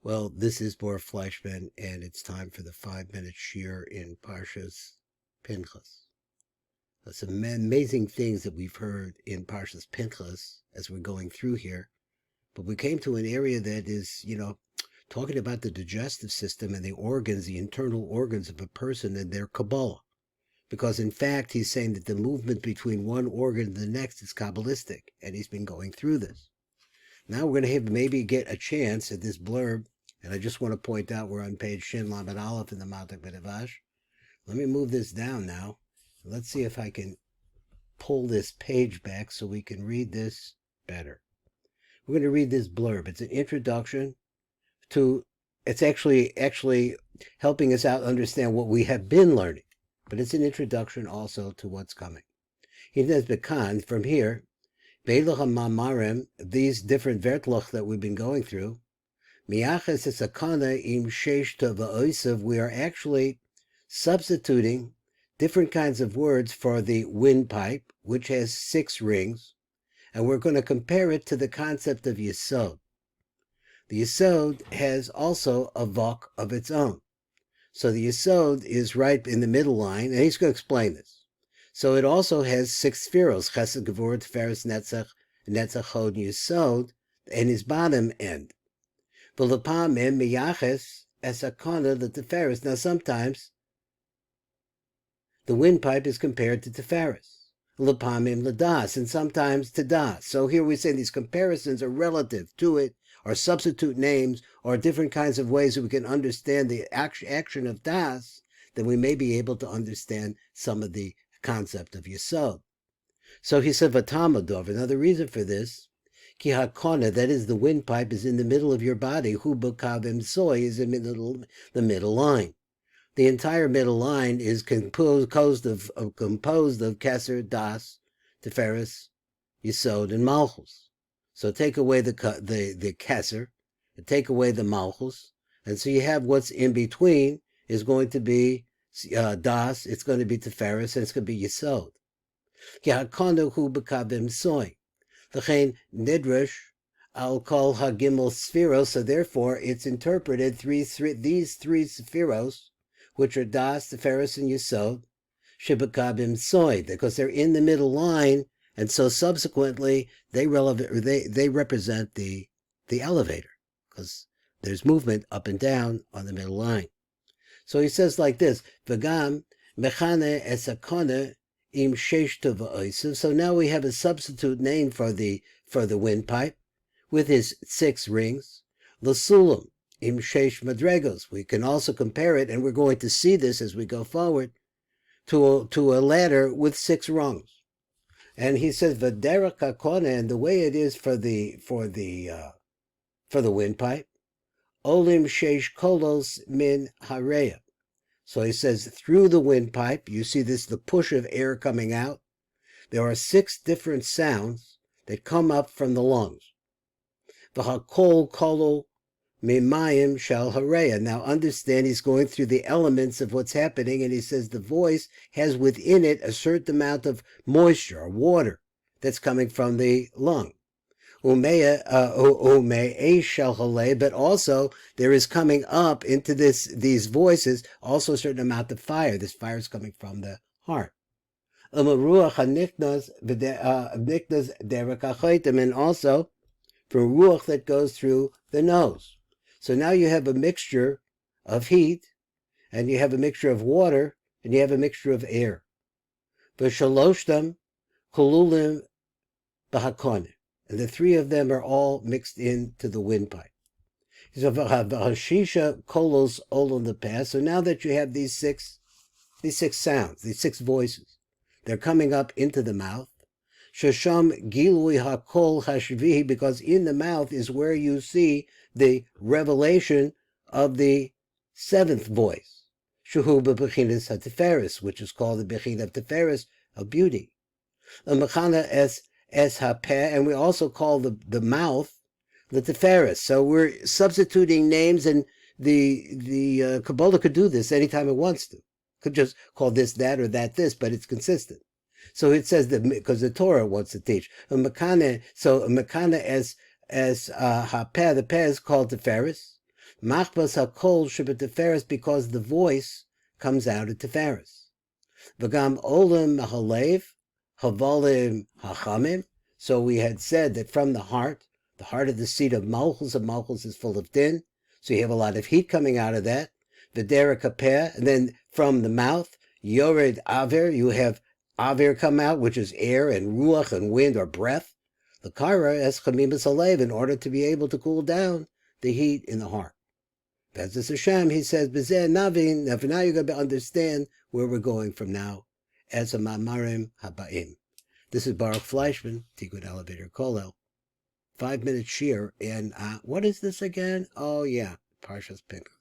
Well, this is Bar Fleischman, and it's time for the 5-minute shiur in Parshas Pinchas. Some amazing things that we've heard in Parshas Pinchas as we're going through here, but we came to an area that is, talking about the digestive system and the organs, the internal organs of a person and their Kabbalah. Because in fact, he's saying that the movement between one organ and the next is Kabbalistic, and he's been going through this. Now we're going to have maybe get a chance at this blurb, and I just want to point out we're on page Shin Lamed Aleph in the Matak B'Devash. Let me move this down now. Let's see if I can pull this page back so we can read this better. We're going to read this blurb. It's an introduction to, it's actually helping us out understand what we have been learning, but it's an introduction also to what's coming. He says, Bekan, from here, Beilach HaMamarim, these different vertlach that we've been going through, Miaches Esakana im Sheshta Va'osav, we are actually substituting different kinds of words for the windpipe, which has 6 rings, and we're going to compare it to the concept of Yesod. The Yesod has also a vok of its own. So the Yesod is right in the middle line, and he's going to explain this. So it also has 6 spheros, Chesed, Gevurah, Tiferes, Netzach, Hod, Yesod, and his bottom end. V'lepamim miyaches esakana the Tiferes. Now sometimes the windpipe is compared to Tiferes. Lepamim ledas, and sometimes to das. So here we say these comparisons are relative to it, or substitute names, or different kinds of ways that we can understand the action of das, then we may be able to understand some of the concept of Yesod. So he said, Vatamadov. Now the reason for this, Ki hakona, that is the windpipe, is in the middle of your body. Hu b'kavim soy is in the middle line. The entire middle line is composed of Keser, Das, Tiferes, Yesod, and Malchus. So take away the Keser, and take away the Malchus, and so you have what's in between is going to be Das, it's going to be Tiferes, and it's going to be Yesod. Ki hakona hu b'kavim soy. L'chein nidrush al kol hagimel spheros. So therefore, it's interpreted these 3 spheros, which are Das, Tiferes, and Yesod, shebekabim soy, because they're in the middle line, and so subsequently they represent the elevator, because there's movement up and down on the middle line. So he says like this: V'gam mechane esakone im sheshta va'osav. So now we have a substitute name for the windpipe with his 6 rings. L'sulam im shesh madregos. We can also compare it, and we're going to see this as we go forward, to a ladder with 6 rungs. And he says v'derech hakona, and the way it is for the windpipe, olim shesh kolos min hareya. So he says through the windpipe, you see this, the push of air coming out. There are 6 different sounds that come up from the lungs. V'hakol kolo mimayim shal hareya. Now understand, he's going through the elements of what's happening, and he says the voice has within it a certain amount of moisture or water that's coming from the lung. But also there is coming up into these voices also a certain amount of fire. This fire is coming from the heart. And also from ruach that goes through the nose. So now you have a mixture of heat, and you have a mixture of water, and you have a mixture of air. V'shaloshtam kolulim b'hakone. And the 3 of them are all mixed into the windpipe. So v'hashisha kolos olon the past. So now that you have these six sounds, these 6 voices, they're coming up into the mouth. Shasham gilui hakol hashvi, because in the mouth is where you see the revelation of the 7th voice. Shuhu b'bechinas hatiferes, which is called the bechin of Tiferes, of beauty. L'mechana es hapeh, and we also call the mouth the Tiferes. So we're substituting names, and the Kabbalah could do this anytime it wants to. Could just call this that or that this, but it's consistent. So it says that because the Torah wants to teach. So Mekane as hapeh, the peh is called Tiferes. Machbas hakol shebetiferes, because the voice comes out of Tiferes. V'gam olim halev, havalim hachamim. So we had said that from the heart of the seat of Malchus is full of din. So you have a lot of heat coming out of that. V'derek kapeh, and then from the mouth, yored aver, you have aver come out, which is air and ruach and wind or breath. The kaira es chamimas halev, in order to be able to cool down the heat in the heart. That's the Hashem, he says, B'zeh navin, now you're going to understand where we're going from now, as a ma'amarim haba'im. This is Baruch Fleischman, Tikkun Elevator Kolel, 5-minute shir, and what is this again? Oh yeah, Parshas Pinchas.